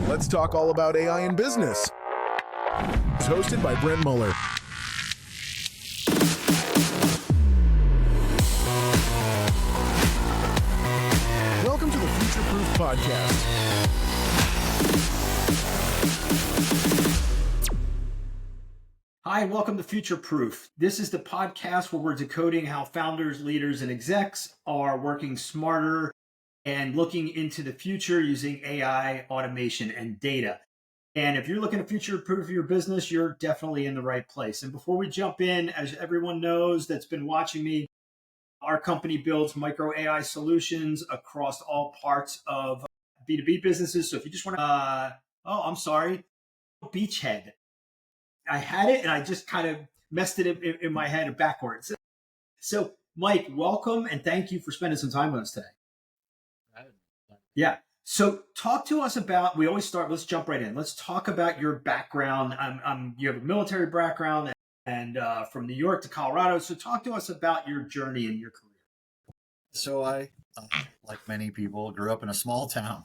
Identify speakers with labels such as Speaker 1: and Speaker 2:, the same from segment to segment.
Speaker 1: Let's talk all about AI in business. It's hosted by Brent Muller. Welcome to the Future Proof Podcast.
Speaker 2: Hi, and welcome to Future Proof. This is the podcast where we're decoding how founders, leaders, and execs are working smarter and looking into the future using AI, automation, and data. And if you're looking to future-proof your business, you're definitely in the right place. And before we jump in, as everyone knows that's been watching me, our company builds micro AI solutions across all parts of B2B businesses. So if you just want to, Beachhead. I had it and I just kind of messed it in my head backwards. So Mike, welcome and thank you for spending some time with us today. Yeah. So talk to us about, we always start, let's jump right in. Let's talk about your background. You have a military background and from New York to Colorado. So talk to us about your journey and your career.
Speaker 3: So I, like many people, grew up in a small town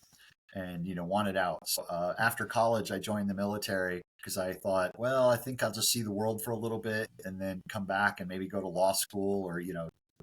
Speaker 3: and, wanted out. So, after college, I joined the military because I thought, well, I think I'll just see the world for a little bit and then come back and maybe go to law school or,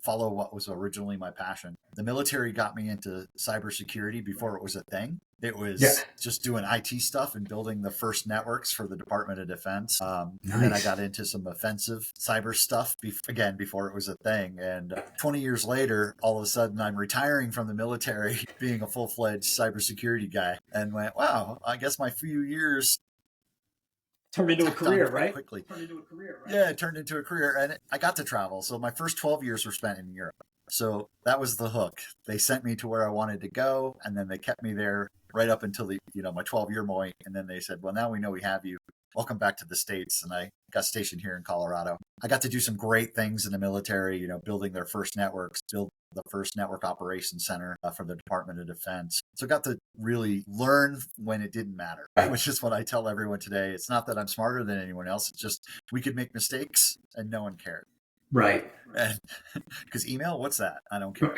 Speaker 3: follow what was originally my passion. The military got me into cybersecurity before it was a thing. It was just doing IT stuff and building the first networks for the Department of Defense. And then I got into some offensive cyber stuff before it was a thing. And 20 years later, all of a sudden I'm retiring from the military, being a full-fledged cybersecurity guy, and went, wow, I guess my few years
Speaker 2: turned into a career, right?
Speaker 3: Quickly. Yeah, it turned into a career, and I got to travel. So my first 12 years were spent in Europe. So that was the hook. They sent me to where I wanted to go, and then they kept me there right up until my 12-year point. And then they said, well, now we know we have you. Welcome back to the States. And I got stationed here in Colorado. I got to do some great things in the military, building their first networks, build the first network operations center for the Department of Defense. So I got to really learn when it didn't matter, which is what I tell everyone today. It's not that I'm smarter than anyone else. It's just we could make mistakes and no one cared.
Speaker 2: Right.
Speaker 3: Because email, what's that? I don't care.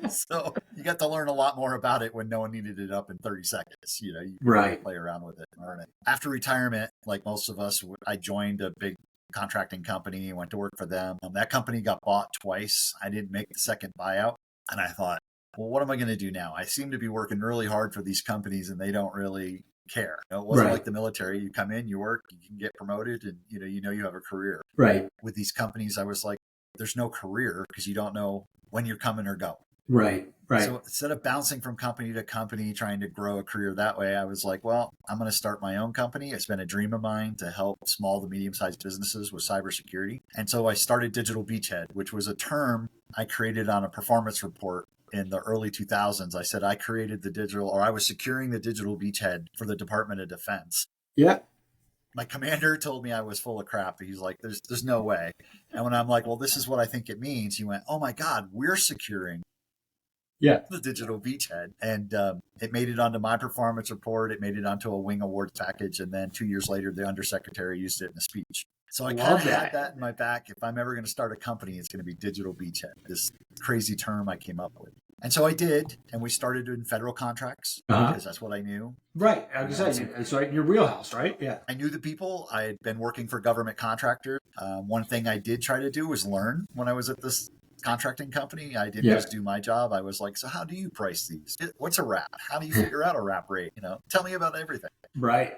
Speaker 3: So you got to learn a lot more about it when no one needed it up in 30 seconds. You play around with it and learn it. After retirement, like most of us, I joined a big contracting company, went to work for them. That company got bought twice. I didn't make the second buyout. And I thought, well, what am I going to do now? I seem to be working really hard for these companies and they don't really care. It wasn't like the military. You come in, you work, you can get promoted and you have a career.
Speaker 2: Right.
Speaker 3: With these companies, I was like, there's no career because you don't know when you're coming or go.
Speaker 2: Right.
Speaker 3: So instead of bouncing from company to company, trying to grow a career that way, I was like, well, I'm going to start my own company. It's been a dream of mine to help small to medium-sized businesses with cybersecurity. And so I started Digital Beachhead, which was a term I created on a performance report in the early 2000s. I said I was securing the Digital Beachhead for the Department of Defense.
Speaker 2: Yeah.
Speaker 3: My commander told me I was full of crap. He's like, there's no way. And when I'm like, well, this is what I think it means, he went, oh my God, we're securing the Digital Beachhead. And it made it onto my performance report. It made it onto a Wing Awards package. And then 2 years later, the undersecretary used it in a speech. So I kind of had that in my back. If I'm ever going to start a company, it's going to be Digital Beachhead, this crazy term I came up with. And so I did. And we started in federal contracts because that's what I knew.
Speaker 2: Right. It's right in your wheelhouse, right? Yeah.
Speaker 3: I knew the people. I had been working for government contractors. One thing I did try to do was learn when I was at this contracting company. I didn't just do my job. I was like, so how do you price these? What's a wrap? How do you figure out a wrap rate? Tell me about everything.
Speaker 2: Right.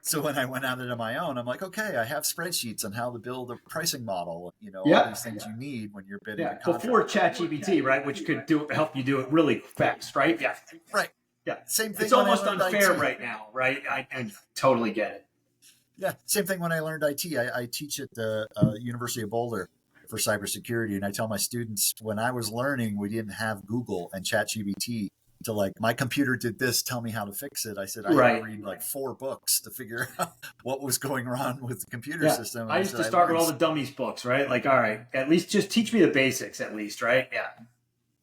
Speaker 3: So when I went out into my own, I'm like, okay, I have spreadsheets on how to build a pricing model, all these things you need when you're bidding a contract.
Speaker 2: Before ChatGPT, right, which could help you do it really fast, right? Yeah.
Speaker 3: Right.
Speaker 2: Yeah.
Speaker 3: Same thing.
Speaker 2: It's almost unfair right now, right? I totally get it.
Speaker 3: Yeah. Same thing when I learned IT. I teach at the University of Boulder for cybersecurity. And I tell my students, when I was learning, we didn't have Google and ChatGPT to my computer did this, tell me how to fix it. I said, I had to read 4 books to figure out what was going wrong with the computer system.
Speaker 2: I used to start with all the dummies books, right? Like, all right, at least just teach me the basics at least, right? Yeah.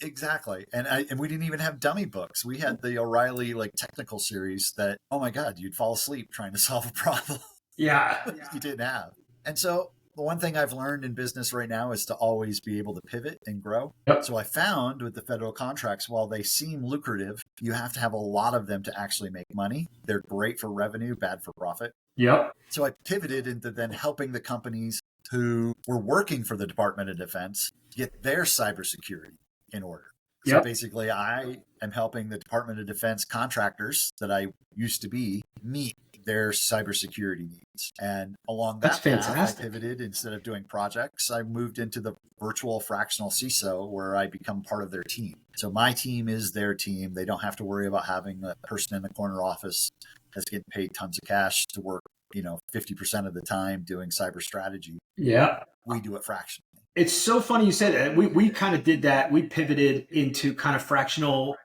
Speaker 3: Exactly. And we didn't even have dummy books. We had the O'Reilly technical series that, oh my God, you'd fall asleep trying to solve a problem.
Speaker 2: Yeah.
Speaker 3: You didn't have. And so the one thing I've learned in business right now is to always be able to pivot and grow.
Speaker 2: Yep.
Speaker 3: So I found with the federal contracts, while they seem lucrative, you have to have a lot of them to actually make money. They're great for revenue, bad for profit.
Speaker 2: Yep.
Speaker 3: So I pivoted into then helping the companies who were working for the Department of Defense get their cybersecurity in order. So
Speaker 2: Yep.
Speaker 3: basically, I am helping the Department of Defense contractors that I used to be meet their cybersecurity needs. And along
Speaker 2: That's
Speaker 3: that path,
Speaker 2: fantastic.
Speaker 3: I pivoted. Instead of doing projects, I moved into the virtual fractional CISO, where I become part of their team. So my team is their team. They don't have to worry about having a person in the corner office that's getting paid tons of cash to work, 50% of the time doing cyber strategy.
Speaker 2: Yeah.
Speaker 3: We do it fractionally.
Speaker 2: It's so funny you said that. We kind of did that. We pivoted into kind of fractional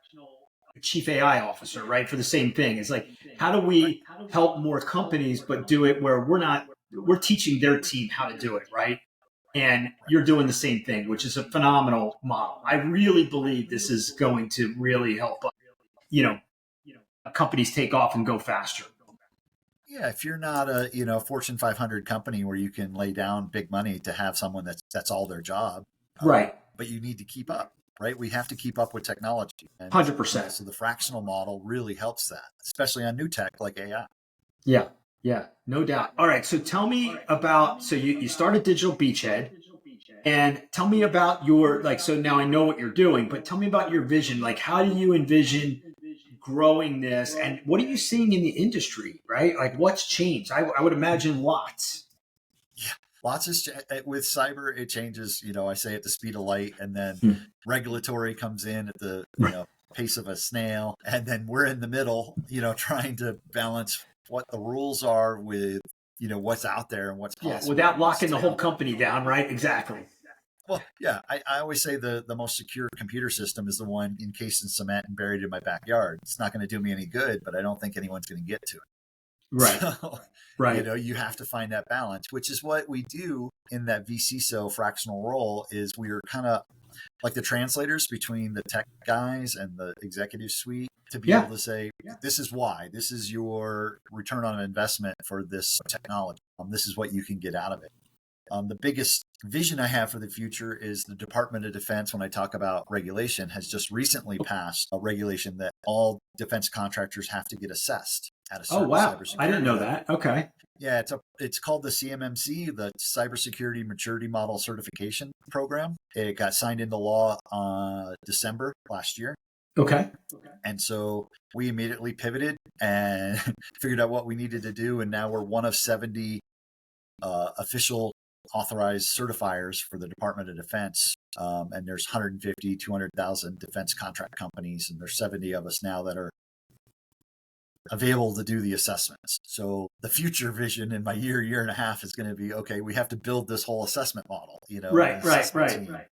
Speaker 2: chief AI officer, right? For the same thing. It's like, how do we help more companies, but do it where we're teaching their team how to do it, right? And you're doing the same thing, which is a phenomenal model. I really believe this is going to really help, companies take off and go faster.
Speaker 3: Yeah, if you're not a Fortune 500 company where you can lay down big money to have someone that's all their job,
Speaker 2: Right.
Speaker 3: But you need to keep up, right? We have to keep up with technology.
Speaker 2: 100%.
Speaker 3: So the fractional model really helps that, especially on new tech like AI.
Speaker 2: Yeah, no doubt. All right, so tell me about, so you started Digital Beachhead, and tell me about so now I know what you're doing, but tell me about your vision. Like, how do you envision growing this, and what are you seeing in the industry, right? Like, what's changed? I would imagine lots.
Speaker 3: Yeah, lots is with cyber. It changes. I say at the speed of light, and then regulatory comes in at the pace of a snail, and then we're in the middle, trying to balance what the rules are with what's out there and what's possible.
Speaker 2: Without locking the whole company down, right? Exactly.
Speaker 3: Well, yeah, I always say the most secure computer system is the one encased in cement and buried in my backyard. It's not going to do me any good, but I don't think anyone's going to get to it.
Speaker 2: Right.
Speaker 3: So,
Speaker 2: right.
Speaker 3: You have to find that balance, which is what we do in that vCISO fractional role. Is we're kind of like the translators between the tech guys and the executive suite to be able to say, this is why, this is your return on investment for this technology. This is what you can get out of it. The biggest vision I have for the future is the Department of Defense, when I talk about regulation, has just recently passed a regulation that all defense contractors have to get assessed at a certain cybersecurity.
Speaker 2: I didn't know that. Okay.
Speaker 3: Yeah, it's called the CMMC, the Cybersecurity Maturity Model Certification Program. It got signed into law December last year.
Speaker 2: Okay.
Speaker 3: And so we immediately pivoted and figured out what we needed to do. And now we're one of 70 official authorized certifiers for the Department of Defense. And there's 150, 200,000 defense contract companies, and there's 70 of us now that are available to do the assessments. So the future vision in my year and a half is going to be, okay, we have to build this whole assessment model,
Speaker 2: Right.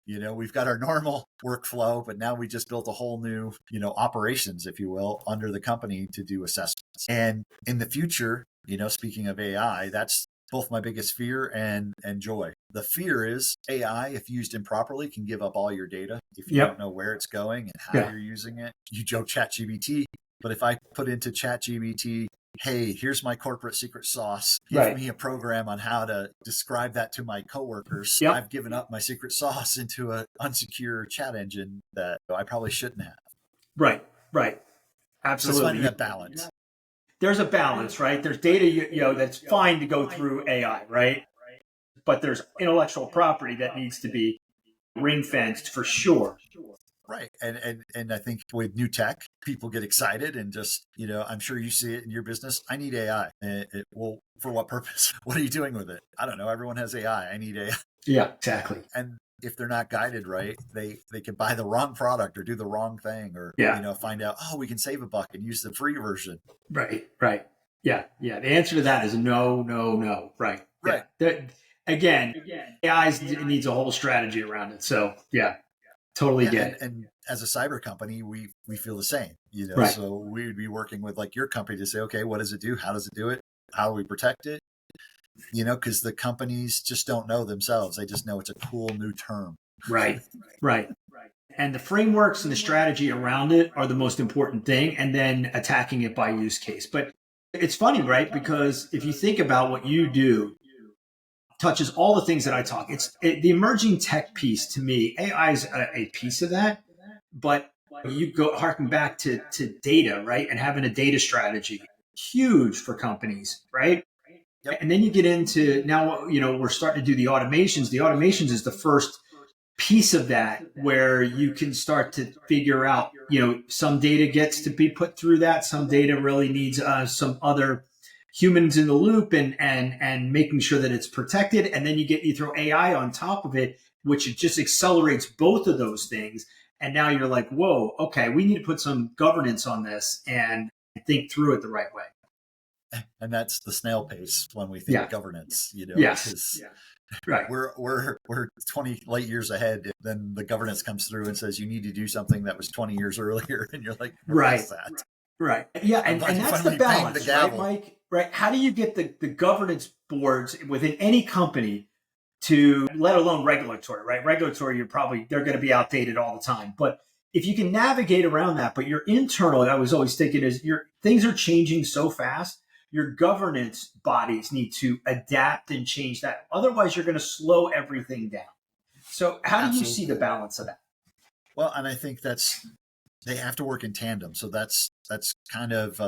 Speaker 3: We've got our normal workflow, but now we just built a whole new, operations, if you will, under the company to do assessments. And in the future, speaking of AI, that's both my biggest fear and joy. The fear is AI, if used improperly, can give up all your data if you don't know where it's going and how you're using it. You joke ChatGPT, but if I put into ChatGPT, hey, here's my corporate secret sauce, give me a program on how to describe that to my coworkers, I've given up my secret sauce into an unsecure chat engine that I probably shouldn't have.
Speaker 2: Right. Absolutely.
Speaker 3: So finding that balance.
Speaker 2: There's a balance, right? There's data, that's fine to go through AI, right? But there's intellectual property that needs to be ring fenced for sure.
Speaker 3: Right. And I think with new tech, people get excited and just, I'm sure you see it in your business. I need AI. Well, for what purpose? What are you doing with it? I don't know. Everyone has AI. I need AI.
Speaker 2: Yeah, exactly.
Speaker 3: And if they're not guided right, they could buy the wrong product or do the wrong thing or, find out, we can save a buck and use the free version.
Speaker 2: Right. Yeah. The answer to that is no. Right. Again, AI needs a whole strategy around it. So totally get it.
Speaker 3: And as a cyber company, we feel the same,
Speaker 2: Right.
Speaker 3: So we would be working with like your company to say, okay, what does it do? How does it do it? How do we protect it? Because the companies just don't know themselves. They just know it's a cool new term.
Speaker 2: Right. And the frameworks and the strategy around it are the most important thing, and then attacking it by use case. But it's funny, right? Because if you think about what you do touches all the things that I talk. The emerging tech piece to me. AI is a piece of that, but you go harken back to data, right? And having a data strategy, huge for companies, right?
Speaker 3: Yep.
Speaker 2: And then you get into now, we're starting to do the automations. The automations is the first piece of that where you can start to figure out, some data gets to be put through that. Some data really needs some other humans in the loop and making sure that it's protected. And then you throw AI on top of it, which it just accelerates both of those things. And now you're like, whoa, okay, we need to put some governance on this and think through it the right way.
Speaker 3: And that's the snail pace when we think governance,
Speaker 2: Yes. Right.
Speaker 3: We're 20 light years ahead. Then the governance comes through and says you need to do something that was 20 years earlier, and you're like,
Speaker 2: right,
Speaker 3: that?
Speaker 2: Right. Yeah, and that's the balance, right, Mike? Right. How do you get the governance boards within any company to, let alone regulatory, right? Regulatory, they're going to be outdated all the time. But if you can navigate around that, but your internal, I was always thinking things are changing so fast. Your governance bodies need to adapt and change that. Otherwise, you're going to slow everything down. So how do you see the balance of that?
Speaker 3: Well, and I think they have to work in tandem. So that's kind of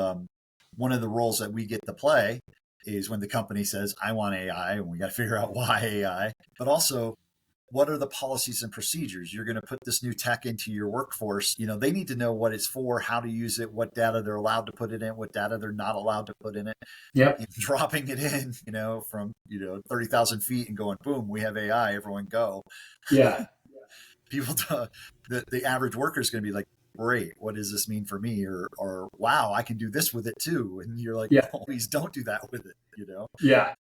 Speaker 3: one of the roles that we get to play is when the company says, I want AI, and we got to figure out why AI, but also what are the policies and procedures? You're going to put this new tech into your workforce. They need to know what it's for, how to use it, what data they're allowed to put it in, what data they're not allowed to put in it.
Speaker 2: Yep.
Speaker 3: Dropping it in, from, 30,000 feet and going, boom, we have AI, everyone go.
Speaker 2: Yeah.
Speaker 3: People, the average worker is going to be like, great, what does this mean for me? Or wow, I can do this with it too. And you're like, please don't do that with it,
Speaker 2: Yeah.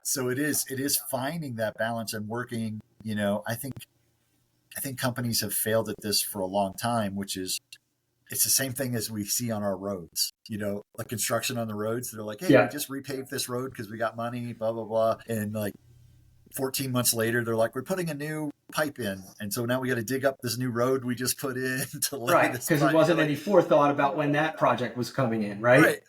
Speaker 3: So it is finding that balance and working, I think companies have failed at this for a long time, which is, it's the same thing as we see on our roads, like construction on the roads. They're like, hey, we just repaved this road because we got money, blah, blah, blah. And like 14 months later, they're like, we're putting a new pipe in. And so now we got to dig up this new road we just put in to lay this pipe.
Speaker 2: Because there wasn't any forethought about when that project was coming in, right?
Speaker 3: Right.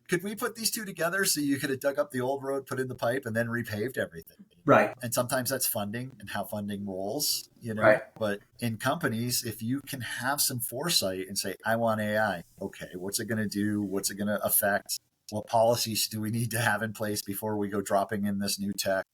Speaker 3: Could we put these two together so you could have dug up the old road, put in the pipe, and then repaved everything?
Speaker 2: Right.
Speaker 3: And sometimes that's funding and how funding rolls,
Speaker 2: Right.
Speaker 3: But in companies, if you can have some foresight and say, I want AI, okay, what's it going to do? What's it going to affect? What policies do we need to have in place before we go dropping in this new tech?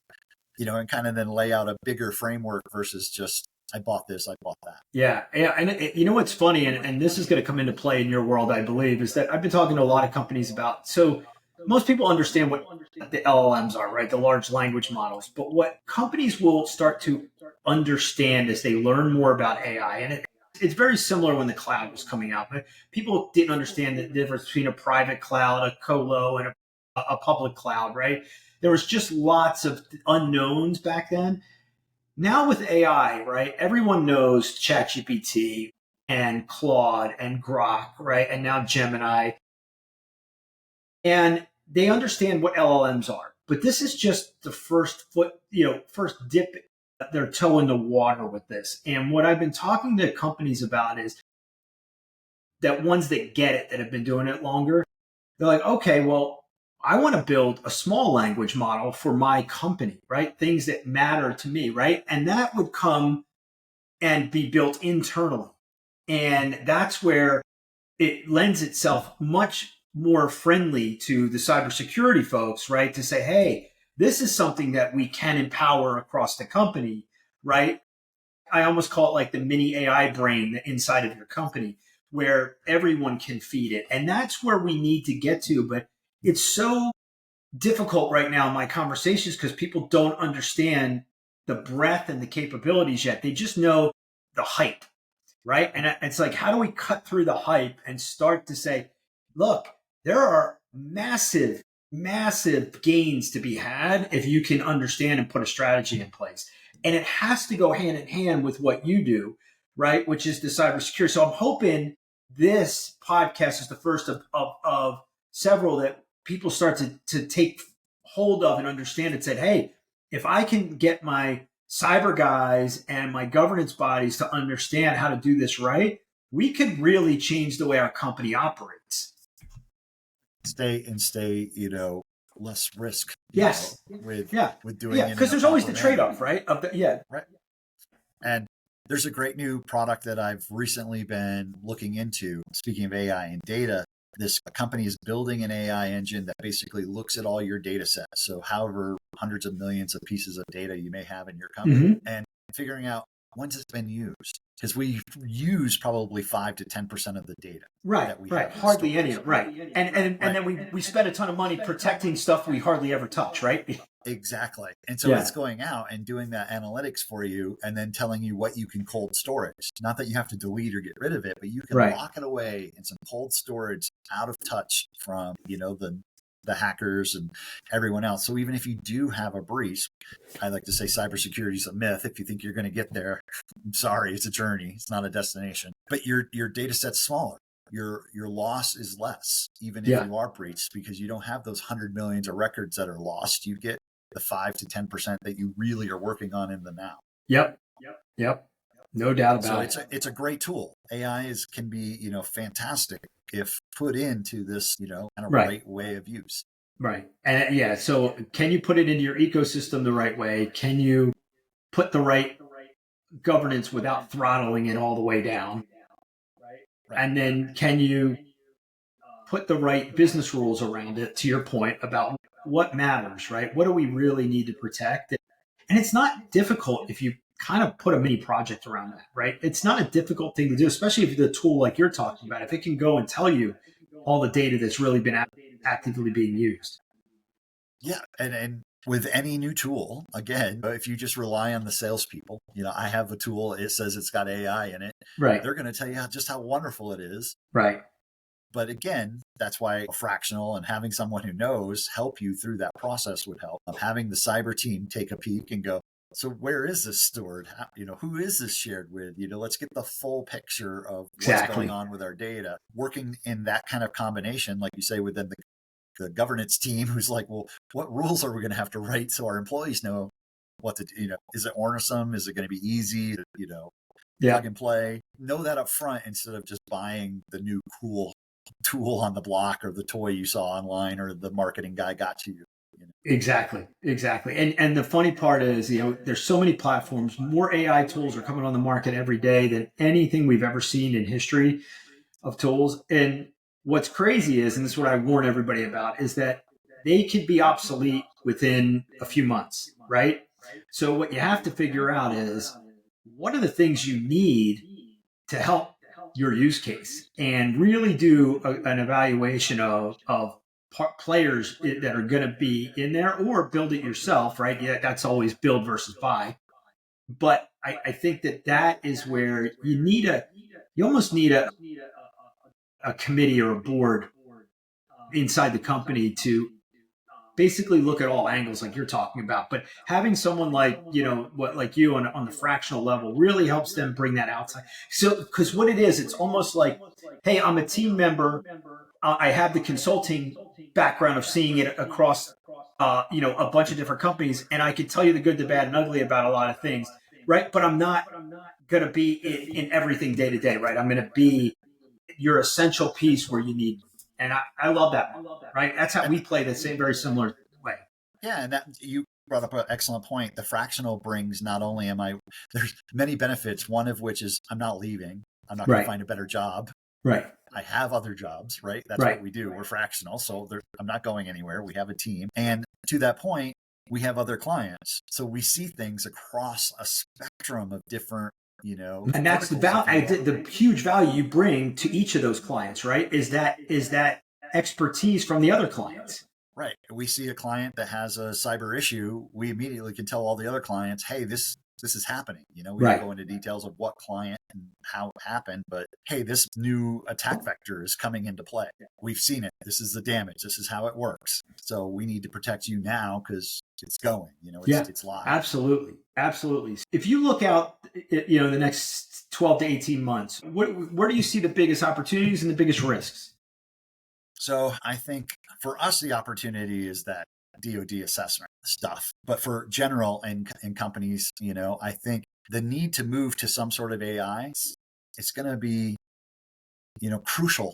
Speaker 3: And kind of then lay out a bigger framework versus just, I bought this, I bought that.
Speaker 2: Yeah. And what's funny, and this is going to come into play in your world, I believe, is that I've been talking to a lot of companies about, so most people understand what the LLMs are, right? The large language models. But what companies will start to understand as they learn more about AI, and it's very similar when the cloud was coming out, but people didn't understand the difference between a private cloud, a colo, and a public cloud, right? There was just lots of unknowns back then. Now with AI, right, everyone knows ChatGPT and Claude and Grok, right, and now Gemini. And they understand what LLMs are. But this is just the first dip their toe in the water with this. And what I've been talking to companies about is that ones that get it, that have been doing it longer, they're like, okay, well, I want to build a small language model for my company, right? Things that matter to me, right? And that would come and be built internally. And that's where it lends itself much more friendly to the cybersecurity folks, right? To say, hey, this is something that we can empower across the company, right? I almost call it like the mini AI brain inside of your company where everyone can feed it. And that's where we need to get to. But it's so difficult right now in my conversations because people don't understand the breadth and the capabilities yet. They just know the hype, right? And it's like, how do we cut through the hype and start to say, look, there are massive, massive gains to be had if you can understand and put a strategy in place. And it has to go hand in hand with what you do, right? Which is the cybersecurity. So I'm hoping this podcast is the first of several that people start to take hold of and understand and said, hey, if I can get my cyber guys and my governance bodies to understand how to do this right, we could really change the way our company operates.
Speaker 3: Stay, less risk.
Speaker 2: Yes.
Speaker 3: With doing it.
Speaker 2: Because there's always the trade-off, right?
Speaker 3: Right. And there's a great new product that I've recently been looking into. Speaking of AI and data, this company is building an AI engine that basically looks at all your data sets. So however hundreds of millions of pieces of data you may have in your company, and figuring out when's it's been used. Because we use probably 5 to 10% of the data.
Speaker 2: Right. Hardly any. Right. And then we spend a ton of money protecting stuff we hardly ever touch, right?
Speaker 3: Exactly. And so it's going out and doing that analytics for you and then telling you what you can cold storage. Not that you have to delete or get rid of it, but you can lock it away in some cold storage out of touch from, the hackers and everyone else. So even if you do have a breach, I like to say cybersecurity is a myth. If you think you're going to get there, I'm sorry, it's a journey. It's not a destination. But your data set's smaller. Your loss is less, even if you are breached, because you don't have those 100 millions of records that are lost. You get the 5 to 10% that you really are working on in the now.
Speaker 2: Yep. No doubt about it.
Speaker 3: So it's a great tool. AI can be, fantastic if put into this, kind of right way of use.
Speaker 2: Right. And so can you put it into your ecosystem the right way? Can you put the right governance without throttling it all the way down? Right. And then can you put the right business rules around it, to your point about what matters, right? What do we really need to protect? And it's not difficult if you kind of put a mini project around that, right? It's not a difficult thing to do, especially if the tool like you're talking about, if it can go and tell you all the data that's really been actively being used.
Speaker 3: Yeah. And with any new tool, again, if you just rely on the salespeople, I have a tool, it says it's got AI in it.
Speaker 2: Right.
Speaker 3: They're going to tell you just how wonderful it is.
Speaker 2: Right.
Speaker 3: But again, that's why Fractional and having someone who knows help you through that process would help. Having the cyber team take a peek and go, so where is this stored? Who is this shared with? Let's get the full picture of what's going on with our data. Working in that kind of combination, like you say, within the governance team, who's like, well, what rules are we going to have to write so our employees know what to do? Is it ornersome? Is it going to be easy to, plug and play? Know that up front instead of just buying the new cool tool on the block or the toy you saw online or the marketing guy got to you.
Speaker 2: Exactly. And the funny part is, there's so many platforms, more AI tools are coming on the market every day than anything we've ever seen in history of tools. And what's crazy is, and this is what I warn everybody about, is that they could be obsolete within a few months, right? So what you have to figure out is, what are the things you need to help your use case, and really do an evaluation of players that are going to be in there, or build it yourself, right? Yeah, that's always build versus buy. But I think that is where you almost need a committee or a board inside the company to basically look at all angles like you're talking about. But having someone like you on the fractional level really helps them bring that outside. So because what it is, it's almost like, hey, I'm a team member. I have the consulting background of seeing it across a bunch of different companies, and I can tell you the good, the bad, and ugly about a lot of things, right? But I'm not going to be in everything day to day, right? I'm going to be your essential piece where you need. And I love that one, right? That's how we play the same, very similar way.
Speaker 3: Yeah, and that you brought up an excellent point. The fractional brings not only there's many benefits, one of which is I'm not leaving. I'm not going to find a better job.
Speaker 2: Right.
Speaker 3: I have other jobs, right? That's what we do. We're fractional. So I'm not going anywhere. We have a team. And to that point, we have other clients. So we see things across a spectrum of different,
Speaker 2: and that's the huge value you bring to each of those clients, right? Is that expertise from the other clients.
Speaker 3: Right. We see a client that has a cyber issue. We immediately can tell all the other clients, hey, this is happening. We don't go into details of what client and how it happened, but hey, this new attack vector is coming into play. We've seen it. This is the damage. This is how it works. So we need to protect you now because it's going, it's live.
Speaker 2: Absolutely. If you look out, the next 12 to 18 months, where do you see the biggest opportunities and the biggest risks?
Speaker 3: So I think for us, the opportunity is that DoD assessment stuff. But for general and companies, I think the need to move to some sort of AI, it's going to be, crucial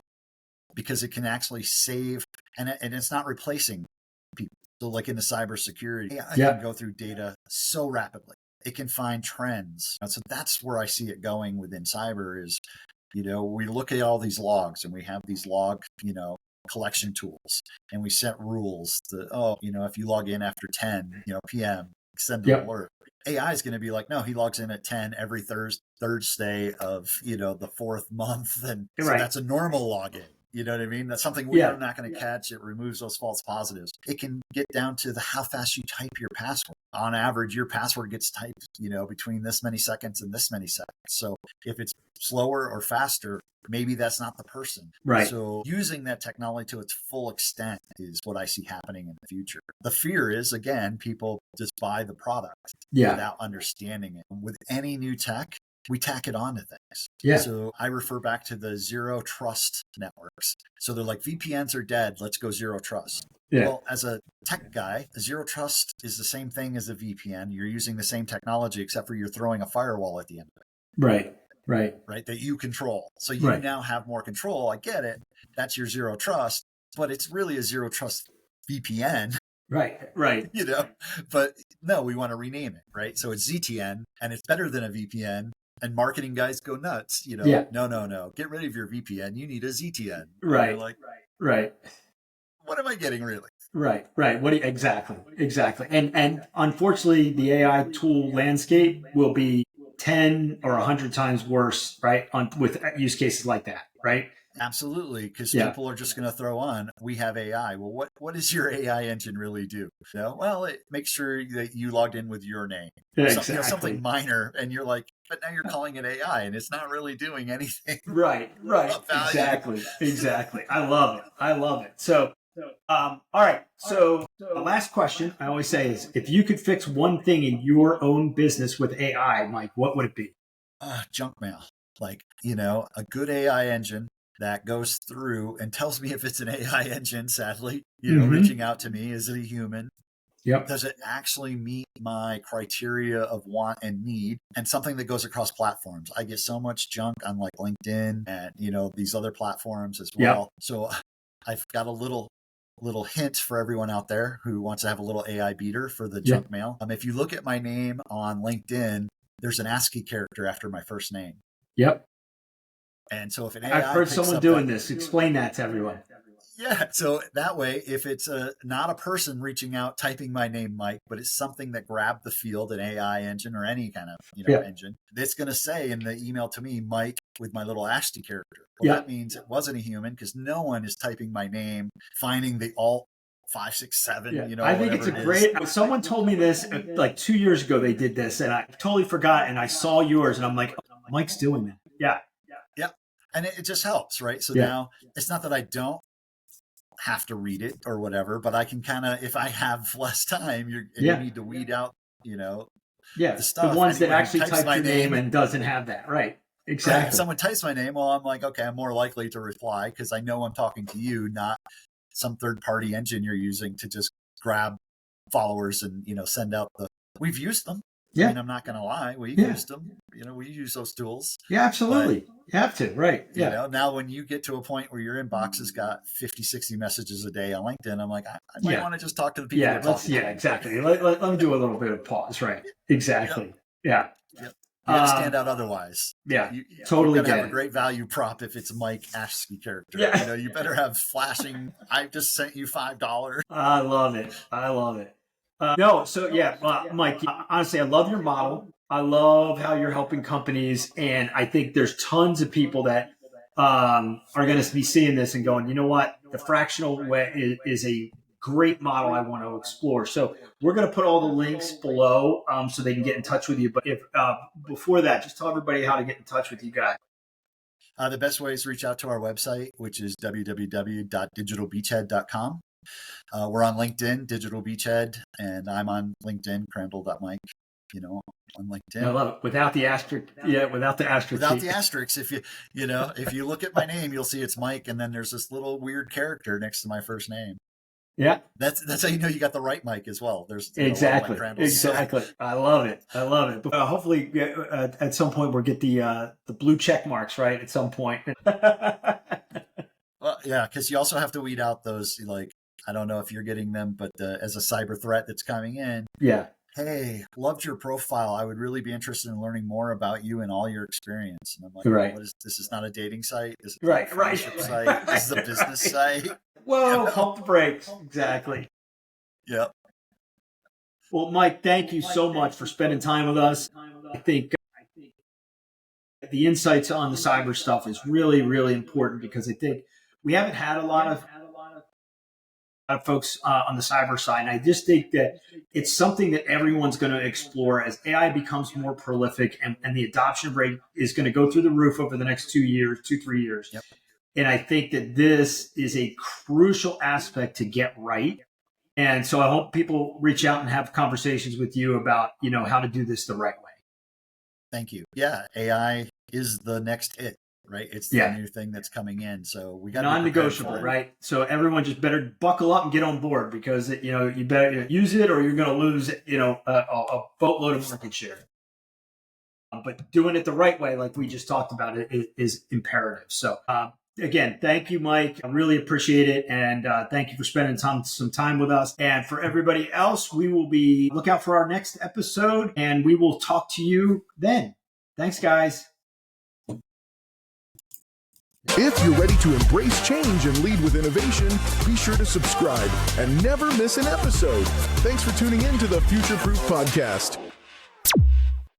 Speaker 3: because it can actually save, and it's not replacing people. So like in the cybersecurity, AI
Speaker 2: Yeah.
Speaker 3: can go through data so rapidly. It can find trends. And so that's where I see it going within cyber is, we look at all these logs and we have these log, collection tools, and we set rules that, if you log in after 10, PM, send an
Speaker 2: Yep.
Speaker 3: alert. AI is going to be like, no, he logs in at 10 every Thursday of, the fourth month. And so
Speaker 2: Right.
Speaker 3: that's a normal login. You know what I mean? That's something we're not going to catch. It removes those false positives. It can get down to how fast you type your password. On average, your password gets typed, between this many seconds and this many seconds. So if it's slower or faster, maybe that's not the person.
Speaker 2: Right.
Speaker 3: So using that technology to its full extent is what I see happening in the future. The fear is, again, people just buy the product without understanding it. With any new tech, we tack it onto things.
Speaker 2: Yeah.
Speaker 3: So I refer back to the zero trust networks. So they're like, VPNs are dead. Let's go zero trust.
Speaker 2: Yeah.
Speaker 3: Well, as a tech guy, zero trust is the same thing as a VPN. You're using the same technology, except for you're throwing a firewall at the end of it. Right. That you control. So you now have more control. I get it. That's your zero trust, but it's really a zero trust VPN.
Speaker 2: Right.
Speaker 3: But no, we want to rename it. Right. So it's ZTN, and it's better than a VPN. And marketing guys go nuts, no. Get rid of your VPN. You need a ZTN.
Speaker 2: Right.
Speaker 3: Like,
Speaker 2: right.
Speaker 3: What am I getting really?
Speaker 2: Right. Exactly. And unfortunately, the AI tool landscape will be 10 or 100 times worse, right? With use cases like that, right?
Speaker 3: Absolutely, because people are just going to throw on, we have AI. Well, what does your AI engine really do? Well, it makes sure that you logged in with your name.
Speaker 2: Exactly.
Speaker 3: Something minor, and you're like, but now you're calling it AI, and it's not really doing anything.
Speaker 2: Right. Exactly. I love it. So, all right. So the last question I always say is, if you could fix one thing in your own business with AI, Mike, what would it be?
Speaker 3: Junk mail. Like, a good AI engine that goes through and tells me if it's an AI engine, sadly, reaching out to me. Is it a human?
Speaker 2: Yep.
Speaker 3: Does it actually meet my criteria of want and need? And something that goes across platforms. I get so much junk on like LinkedIn and, these other platforms as well. Yep. So I've got a little hint for everyone out there who wants to have a little AI beater for the junk mail. If you look at my name on LinkedIn, there's an ASCII character after my first name.
Speaker 2: Yep.
Speaker 3: And so if an
Speaker 2: AI I've heard someone doing this, explain that to everyone.
Speaker 3: Yeah. So that way, if it's not a person reaching out, typing my name, Mike, but it's something that grabbed the field, an AI engine or any kind of engine, that's going to say in the email to me, Mike, with my little ASCII character. Well, that means it wasn't a human because no one is typing my name, finding the alt 567.
Speaker 2: I think it's a great. Someone told me this like 2 years ago. They did this, and I totally forgot. And I saw yours, and I'm like, oh, Mike's doing that. Yeah.
Speaker 3: And it just helps, right? So now it's not that I don't have to read it or whatever, but I can kind of, if I have less time, you need to weed out, the stuff.
Speaker 2: The ones that actually type my name and doesn't have that, right? Exactly.
Speaker 3: Right. If someone types my name, well, I'm like, okay, I'm more likely to reply because I know I'm talking to you, not some third-party engine you're using to just grab followers and send out We've used them.
Speaker 2: Yeah.
Speaker 3: I mean, I'm not going to lie. We used them. We use those tools.
Speaker 2: Yeah, absolutely.
Speaker 3: But,
Speaker 2: you have to, right? Yeah.
Speaker 3: Now when you get to a point where your inbox has got 50, 60 messages a day on LinkedIn, I'm like, I might want to just talk to the people.
Speaker 2: Exactly. Let me do a little bit of pause. Right. Exactly.
Speaker 3: Yep. You got to stand out otherwise.
Speaker 2: Yeah.
Speaker 3: Totally. You got to have a great value prop if it's Mike ASCII character. Yeah. You better have flashing. I just sent you $5.
Speaker 2: I love it. Mike, honestly, I love your model. I love how you're helping companies. And I think there's tons of people that are going to be seeing this and going, you know what? The fractional way is a great model I want to explore. So we're going to put all the links below so they can get in touch with you. But if before that, just tell everybody how to get in touch with you guys.
Speaker 3: The best way is to reach out to our website, which is www.digitalbeachhead.com. We're on LinkedIn, Digital Beachhead, and I'm on LinkedIn, Crandall.Mike, on LinkedIn.
Speaker 2: I love it. Without the asterisk. Yeah, without the asterisk.
Speaker 3: Without the asterisks. If you look at my name, you'll see it's Mike, and then there's this little weird character next to my first name.
Speaker 2: Yeah.
Speaker 3: That's how you know you got the right Mike as well. There's
Speaker 2: exactly. I love it. But, hopefully at some point we'll get the blue check marks, right? At some point.
Speaker 3: Well, yeah, because you also have to weed out those I don't know if you're getting them, but as a cyber threat that's coming in,
Speaker 2: Yeah.
Speaker 3: hey, loved your profile. I would really be interested in learning more about you and all your experience. And I'm like,
Speaker 2: Right.
Speaker 3: what is this? Is not a dating site. This is
Speaker 2: Right,
Speaker 3: not a friendship site. This is a business site.
Speaker 2: Whoa, pump the brakes. Exactly.
Speaker 3: Yep.
Speaker 2: Well, Mike, thank you so much for spending time with us. I think the insights on the cyber stuff is really, really important because I think we haven't had a lot of folks on the cyber side. And I just think that it's something that everyone's going to explore as AI becomes more prolific, and the adoption rate is going to go through the roof over the next 3 years.
Speaker 3: Yep.
Speaker 2: And I think that this is a crucial aspect to get right. And so I hope people reach out and have conversations with you about, how to do this the right way.
Speaker 3: Thank you. Yeah. AI is the next it, right? It's the new thing that's coming in. So we got
Speaker 2: non-negotiable, right? So everyone just better buckle up and get on board because, you better use it or you're going to lose, a boatload of market share. But doing it the right way, like we just talked about, is imperative. So, again, thank you, Mike. I really appreciate it. And thank you for spending some time with us. And for everybody else, we will look out for our next episode and we will talk to you then. Thanks, guys.
Speaker 1: If you're ready to embrace change and lead with innovation, be sure to subscribe and never miss an episode. Thanks for tuning in to the Future Proof Podcast.